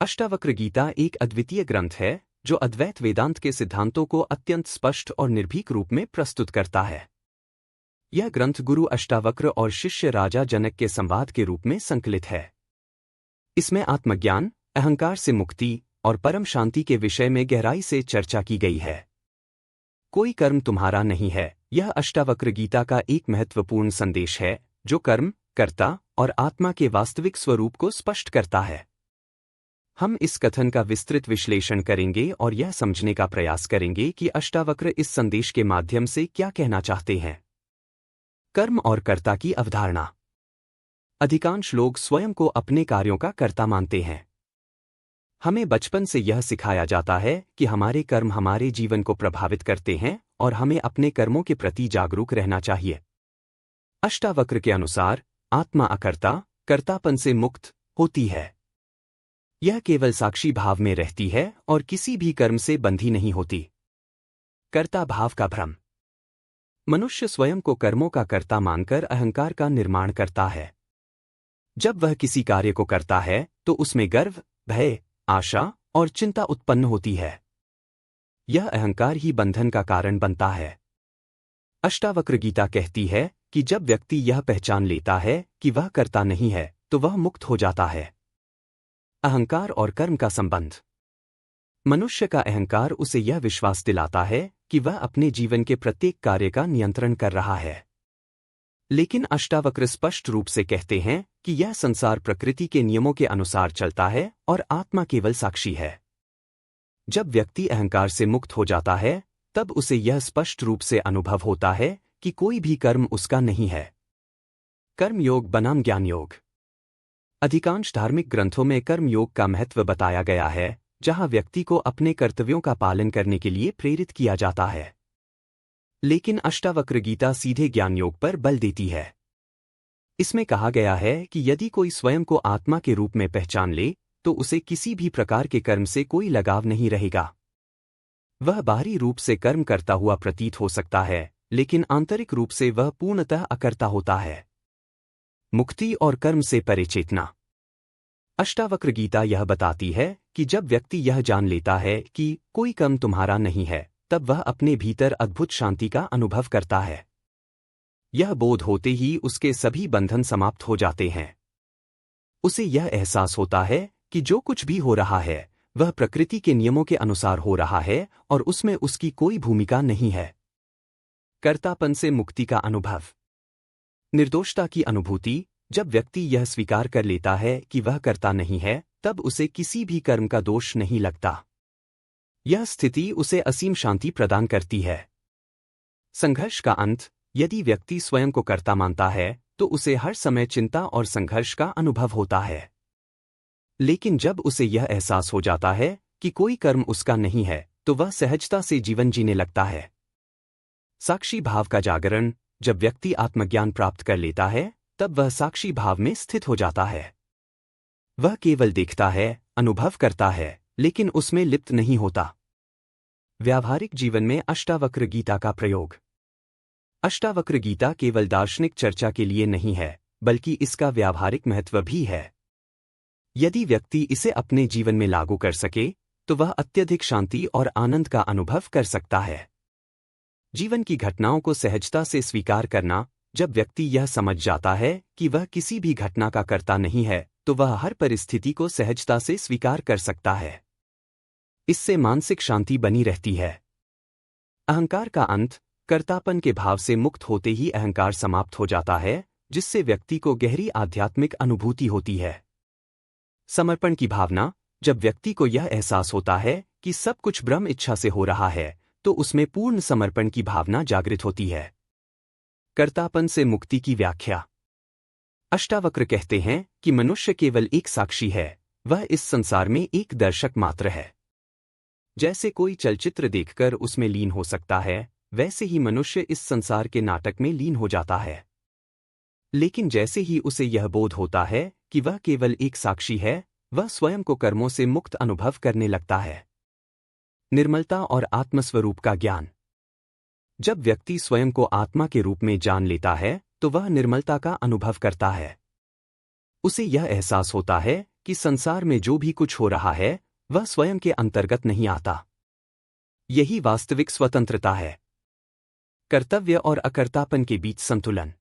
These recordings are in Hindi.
अष्टावक्र गीता एक अद्वितीय ग्रंथ है जो अद्वैत वेदांत के सिद्धांतों को अत्यंत स्पष्ट और निर्भीक रूप में प्रस्तुत करता है। यह ग्रंथ गुरु अष्टावक्र और शिष्य राजा जनक के संवाद के रूप में संकलित है। इसमें आत्मज्ञान, अहंकार से मुक्ति और परम शांति के विषय में गहराई से चर्चा की गई है। कोई कर्म तुम्हारा नहीं है, यह अष्टावक्र गीता का एक महत्वपूर्ण संदेश है जो कर्म, कर्ता और आत्मा के वास्तविक स्वरूप को स्पष्ट करता है। हम इस कथन का विस्तृत विश्लेषण करेंगे और यह समझने का प्रयास करेंगे कि अष्टावक्र इस संदेश के माध्यम से क्या कहना चाहते हैं। कर्म और कर्ता की अवधारणा। अधिकांश लोग स्वयं को अपने कार्यों का कर्ता मानते हैं। हमें बचपन से यह सिखाया जाता है कि हमारे कर्म हमारे जीवन को प्रभावित करते हैं और हमें अपने कर्मों के प्रति जागरूक रहना चाहिए। अष्टावक्र के अनुसार आत्मा अकर्ता, कर्तापन से मुक्त होती है। यह केवल साक्षी भाव में रहती है और किसी भी कर्म से बंधी नहीं होती। कर्ता भाव का भ्रम। मनुष्य स्वयं को कर्मों का कर्ता मानकर अहंकार का निर्माण करता है। जब वह किसी कार्य को करता है तो उसमें गर्व, भय, आशा और चिंता उत्पन्न होती है। यह अहंकार ही बंधन का कारण बनता है। अष्टावक्र गीता कहती है कि जब व्यक्ति यह पहचान लेता है कि वह कर्ता नहीं है तो वह मुक्त हो जाता है। अहंकार और कर्म का संबंध। मनुष्य का अहंकार उसे यह विश्वास दिलाता है कि वह अपने जीवन के प्रत्येक कार्य का नियंत्रण कर रहा है। लेकिन अष्टावक्र स्पष्ट रूप से कहते हैं कि यह संसार प्रकृति के नियमों के अनुसार चलता है और आत्मा केवल साक्षी है। जब व्यक्ति अहंकार से मुक्त हो जाता है तब उसे यह स्पष्ट रूप से अनुभव होता है कि कोई भी कर्म उसका नहीं है। कर्मयोग बनाम ज्ञान योग। अधिकांश धार्मिक ग्रंथों में कर्मयोग का महत्व बताया गया है, जहां व्यक्ति को अपने कर्तव्यों का पालन करने के लिए प्रेरित किया जाता है। लेकिन अष्टावक्र गीता सीधे ज्ञान योग पर बल देती है। इसमें कहा गया है कि यदि कोई स्वयं को आत्मा के रूप में पहचान ले तो उसे किसी भी प्रकार के कर्म से कोई लगाव नहीं रहेगा। वह बाहरी रूप से कर्म करता हुआ प्रतीत हो सकता है, लेकिन आंतरिक रूप से वह पूर्णतः अकर्ता होता है। मुक्ति और कर्म से परे चेतना। अष्टावक्र गीता यह बताती है कि जब व्यक्ति यह जान लेता है कि कोई कर्म तुम्हारा नहीं है, तब वह अपने भीतर अद्भुत शांति का अनुभव करता है। यह बोध होते ही उसके सभी बंधन समाप्त हो जाते हैं। उसे यह एहसास होता है कि जो कुछ भी हो रहा है वह प्रकृति के नियमों के अनुसार हो रहा है और उसमें उसकी कोई भूमिका नहीं है। कर्तापन से मुक्ति का अनुभव। निर्दोषता की अनुभूति। जब व्यक्ति यह स्वीकार कर लेता है कि वह कर्ता नहीं है तब उसे किसी भी कर्म का दोष नहीं लगता। यह स्थिति उसे असीम शांति प्रदान करती है। संघर्ष का अंत। यदि व्यक्ति स्वयं को कर्ता मानता है तो उसे हर समय चिंता और संघर्ष का अनुभव होता है। लेकिन जब उसे यह एहसास हो जाता है कि कोई कर्म उसका नहीं है तो वह सहजता से जीवन जीने लगता है। साक्षी भाव का जागरण। जब व्यक्ति आत्मज्ञान प्राप्त कर लेता है तब वह साक्षी भाव में स्थित हो जाता है। वह केवल देखता है, अनुभव करता है, लेकिन उसमें लिप्त नहीं होता। व्यावहारिक जीवन में अष्टावक्र गीता का प्रयोग। अष्टावक्र गीता केवल दार्शनिक चर्चा के लिए नहीं है, बल्कि इसका व्यावहारिक महत्व भी है। यदि व्यक्ति इसे अपने जीवन में लागू कर सके तो वह अत्यधिक शांति और आनंद का अनुभव कर सकता है। जीवन की घटनाओं को सहजता से स्वीकार करना। जब व्यक्ति यह समझ जाता है कि वह किसी भी घटना का कर्ता नहीं है तो वह हर परिस्थिति को सहजता से स्वीकार कर सकता है। इससे मानसिक शांति बनी रहती है। अहंकार का अंत। कर्तापन के भाव से मुक्त होते ही अहंकार समाप्त हो जाता है, जिससे व्यक्ति को गहरी आध्यात्मिक अनुभूति होती है। समर्पण की भावना। जब व्यक्ति को यह एहसास होता है कि सब कुछ ब्रह्म इच्छा से हो रहा है तो उसमें पूर्ण समर्पण की भावना जागृत होती है। कर्तापन से मुक्ति की व्याख्या। अष्टावक्र कहते हैं कि मनुष्य केवल एक साक्षी है, वह इस संसार में एक दर्शक मात्र है। जैसे कोई चलचित्र देखकर उसमें लीन हो सकता है, वैसे ही मनुष्य इस संसार के नाटक में लीन हो जाता है। लेकिन जैसे ही उसे यह बोध होता है कि वह केवल एक साक्षी है, वह स्वयं को कर्मों से मुक्त अनुभव करने लगता है। निर्मलता और आत्मस्वरूप का ज्ञान। जब व्यक्ति स्वयं को आत्मा के रूप में जान लेता है तो वह निर्मलता का अनुभव करता है। उसे यह एहसास होता है कि संसार में जो भी कुछ हो रहा है वह स्वयं के अंतर्गत नहीं आता। यही वास्तविक स्वतंत्रता है। कर्तव्य और अकर्तापन के बीच संतुलन।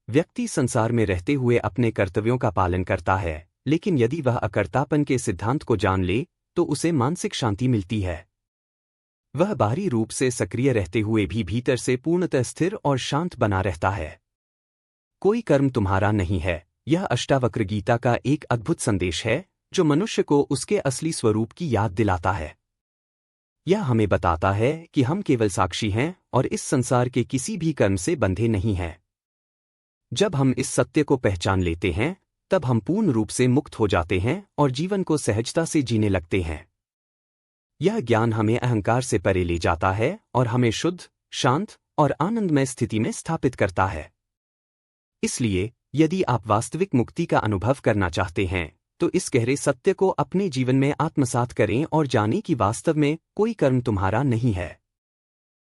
व्यक्ति संसार में रहते हुए अपने कर्तव्यों का पालन करता है, लेकिन यदि वह अकर्तापन के सिद्धांत को जान ले तो उसे मानसिक शांति मिलती है। वह बाहरी रूप से सक्रिय रहते हुए भी भीतर से पूर्णतः स्थिर और शांत बना रहता है। कोई कर्म तुम्हारा नहीं है, यह अष्टावक्र गीता का एक अद्भुत संदेश है जो मनुष्य को उसके असली स्वरूप की याद दिलाता है। यह हमें बताता है कि हम केवल साक्षी हैं और इस संसार के किसी भी कर्म से बंधे नहीं हैं। जब हम इस सत्य को पहचान लेते हैं तब हम पूर्ण रूप से मुक्त हो जाते हैं और जीवन को सहजता से जीने लगते हैं। यह ज्ञान हमें अहंकार से परे ले जाता है और हमें शुद्ध, शांत और आनंदमय स्थिति में स्थापित करता है। इसलिए यदि आप वास्तविक मुक्ति का अनुभव करना चाहते हैं तो इस गहरे सत्य को अपने जीवन में आत्मसात करें और जानें कि वास्तव में कोई कर्म तुम्हारा नहीं है।